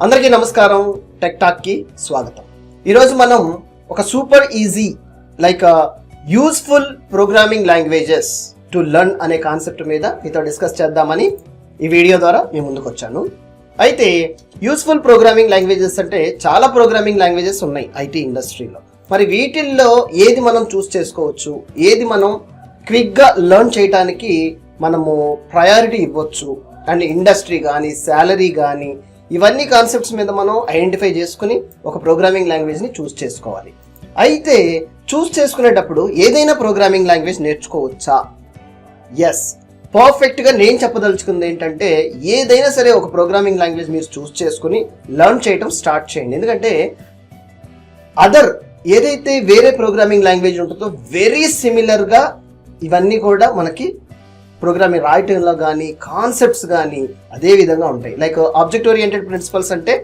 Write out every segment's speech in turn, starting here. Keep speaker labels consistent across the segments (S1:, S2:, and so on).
S1: అందరికీ నమస్కారం. Tech talk కి స్వాగతం. ఈరోజు మనం ఒక super easy useful programming languages to learn అనే కాన్సెప్ట్ మీద మీతో డిస్కస్ చేద్దామని ఈ వీడియో ద్వారా మీ ముందుకు వచ్చాను. అయితే యూస్ఫుల్ ప్రోగ్రామింగ్ లాంగ్వేజెస్ అంటే చాలా ప్రోగ్రామింగ్ లాంగ్వేజెస్ ఉన్నాయి ఐటీ ఇండస్ట్రీలో. మరి వీటిల్లో ఏది మనం చూస్ చేసుకోవచ్చు, ఏది మనం క్విక్గా లెర్న్ చేయడానికి మనము ప్రయారిటీ ఇవ్వచ్చు అండ్ ఇండస్ట్రీ కానీ శాలరీ కానీ ఇవన్నీ కాన్సెప్ట్స్ మీద మనం ఐడెంటిఫై చేసుకుని ఒక ప్రోగ్రామింగ్ లాంగ్వేజ్ని చూస్ చేసుకోవాలి. అయితే చూస్ చేసుకునేటప్పుడు ఏదైనా ప్రోగ్రామింగ్ లాంగ్వేజ్ నేర్చుకోవచ్చా? ఎస్, పర్ఫెక్ట్గా నేను చెప్పదలుచుకుంది ఏంటంటే ఏదైనా సరే ఒక ప్రోగ్రామింగ్ లాంగ్వేజ్ మీరు చూస్ చేసుకుని లెర్న్ చేయడం స్టార్ట్ చేయండి. ఎందుకంటే ఏదైతే వేరే ప్రోగ్రామింగ్ లాంగ్వేజ్ ఉంటుందో వెరీ సిమిలర్గా ఇవన్నీ కూడా మనకి ప్రోగ్రామింగ్ రాయటంలో కానీ కాన్సెప్ట్స్ కానీ అదే విధంగా ఉంటాయి. లైక్ ఆబ్జెక్ట్ ఓరియంటెడ్ ప్రిన్సిపల్స్ అంటే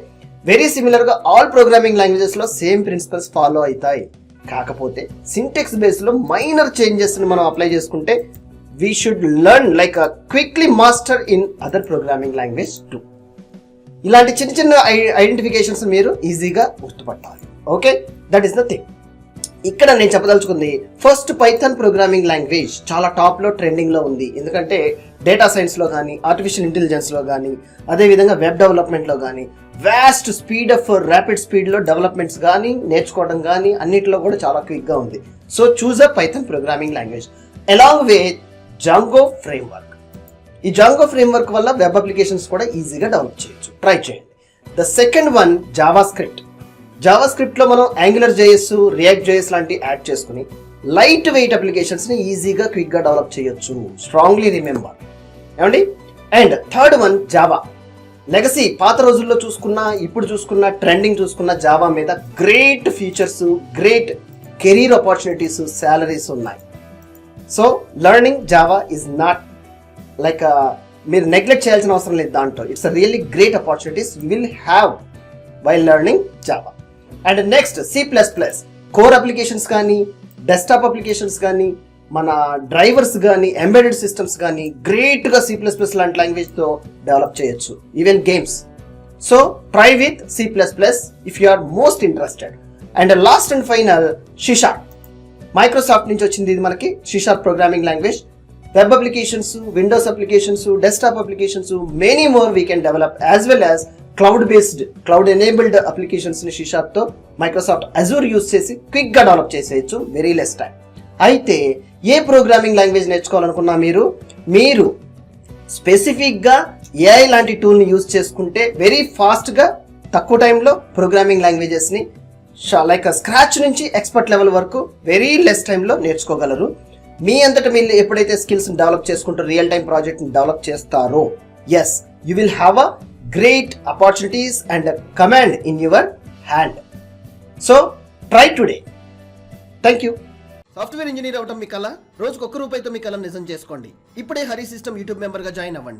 S1: వెరీ సిమిలర్గా ఆల్ ప్రోగ్రామింగ్ లాంగ్వేజెస్లో సేమ్ ప్రిన్సిపల్స్ ఫాలో అవుతాయి. కాకపోతే సింటెక్స్ బేస్లో మైనర్ చేంజెస్ని మనం అప్లై చేసుకుంటే we should learn quickly master in other programming language too. ఇలాంటి చిన్న చిన్న ఐడెంటిఫికేషన్స్ మీరు ఈజీగా గుర్తుపట్టాలి. Okay, that is the thing. ఇక్కడ నేను చెప్పదలుచుకుంది ఫస్ట్ పైథాన్ ప్రోగ్రామింగ్ లాంగ్వేజ్ చాలా టాప్లో ట్రెండింగ్లో ఉంది. ఎందుకంటే డేటా సైన్స్లో కానీ ఆర్టిఫిషియల్ ఇంటెలిజెన్స్లో కానీ అదేవిధంగా వెబ్ డెవలప్మెంట్లో కానీ వ్యాస్ట్ ర్యాపిడ్ స్పీడ్లో డెవలప్మెంట్స్ కానీ నేర్చుకోవడం కానీ అన్నిటిలో కూడా చాలా క్విక్గా ఉంది. So choose a Python programming language along with Django framework. ఈ జాంగో ఫ్రేమ్వర్క్ వల్ల వెబ్ అప్లికేషన్స్ కూడా ఈజీగా డెవలప్ చేయొచ్చు. ట్రై చేయండి. ద సెకండ్ వన్ జావా స్క్రిప్ట్లో మనం యాంగులర్ జేఎస్, రియాక్ట్ జేఎస్ లాంటి యాడ్ చేసుకుని లైట్ వెయిట్ అప్లికేషన్స్ని ఈజీగా క్విక్గా డెవలప్ చేయొచ్చు. స్ట్రాంగ్లీ రిమెంబర్ ఏమండి. And third one Java. Legacy పాత రోజుల్లో చూసుకున్నా ఇప్పుడు చూసుకున్నా ట్రెండింగ్ చూసుకున్న జావా మీద great features, great career opportunities, salaries ఉన్నాయి. So learning Java is not మీరు నెగ్లెక్ట్ చేయాల్సిన అవసరం లేదు. దాంట్లో it's a really great opportunities you will have while learning Java. And next C++. Core applications కానీ డెస్క్టాప్ అప్లికేషన్స్ కానీ మన డ్రైవర్స్ కానీ ఎంబెడెడ్ సిస్టమ్స్ కానీ గ్రేట్గా C++ లాంటి లాంగ్వేజ్తో డెవలప్ చేయొచ్చు. Even games. So try with C++ if you are most interested. And last and final C#. Microsoft నుంచి వచ్చింది ఇది మనకి C# programming language. Web applications, Windows applications, desktop applications, many more we can develop as well as cloud enabled అప్లికేషన్స్ని C#తో Microsoft Azure use చేసి క్విక్గా develop చేసేయచ్చు very less time. అయితే ఏ ప్రోగ్రామింగ్ లాంగ్వేజ్ నేర్చుకోవాలనుకున్నా మీరు స్పెసిఫిక్గా AI లాంటి టూల్ని యూజ్ చేసుకుంటే వెరీ ఫాస్ట్గా తక్కువ టైంలో ప్రోగ్రామింగ్ లాంగ్వేజెస్ని స్క్రాచ్ నుంచి ఎక్స్పర్ట్ లెవెల్ వరకు వెరీ లెస్ టైంలో నేర్చుకోగలరు. మీ అంతటా మీరు ఎప్పుడైతే స్కిల్స్ని డెవలప్ చేసుకుంటూ రియల్ టైం ప్రాజెక్ట్ని డెవలప్ చేస్తారో yes you will have a great opportunities and a command in your hand. So try today. Thank you. Software engineer అవటం మీ కల. రోజుకు ₹1 మీ కలను నిజం చేసుకోండి. ఇప్పుడే హరి సిస్టమ్ యూట్యూబ్ మెంబర్గా జాయిన్ అవ్వండి.